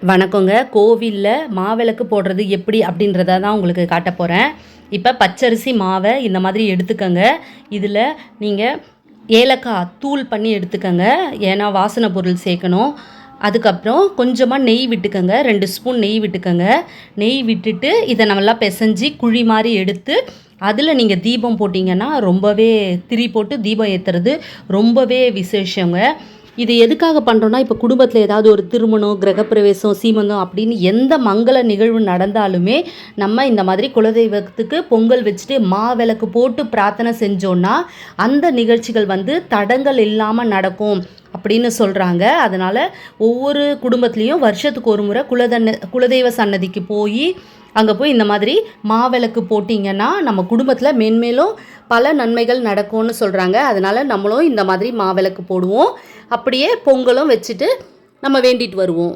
வணக்கங்க. கோவிலில் மாவிளக்கு போடுறது எப்படி அப்படின்றத தான் உங்களுக்கு காட்ட போகிறேன். இப்போ பச்சரிசி மாவை இந்த மாதிரி எடுத்துக்கங்க. இதில் நீங்கள் ஏலக்காய் தூள் பண்ணி எடுத்துக்கங்க. ஏன்னா வாசனை பொருள் சேர்க்கணும். அதுக்கப்புறம் கொஞ்சமாக நெய் விட்டுக்கங்க. 2 ஸ்பூன் நெய் விட்டுக்கங்க. நெய் விட்டுட்டு இதை நல்லா பிசைஞ்சு குழி மாதிரி எடுத்து அதில் நீங்கள் தீபம் போட்டிங்கன்னா ரொம்பவே திரி போட்டு தீபம் ஏற்றுறது ரொம்பவே விசேஷங்க. இது எதுக்காக பண்ணுறோன்னா, இப்போ குடும்பத்தில் ஏதாவது ஒரு திருமணம், கிரகப்பிரவேசம், சீமந்தம் அப்படின்னு எந்த மங்கள நிகழ்வு நடந்தாலுமே நம்ம இந்த மாதிரி குலதெய்வத்துக்கு பொங்கல் வச்சுட்டு மாவிளக்கு போட்டு பிரார்த்தனை செஞ்சோன்னா அந்த நிகழ்ச்சிகள் தடங்கள் இல்லாமல் நடக்கும் அப்படின்னு சொல்கிறாங்க. அதனால் ஒவ்வொரு குடும்பத்துலேயும் வருஷத்துக்கு ஒரு முறை குலதெய்வ சன்னதிக்கு போய் அங்கே போய் இந்த மாதிரி மாவிளக்கு போட்டிங்கன்னா நம்ம குடும்பத்தில் மென்மேலும் பல நன்மைகள் நடக்கும்னு சொல்கிறாங்க. அதனால் நம்மளும் இந்த மாதிரி மாவிளக்கு போடுவோம். அப்படியே பொங்கலும் வச்சுட்டு நம்ம வேண்டிட்டு வருவோம்.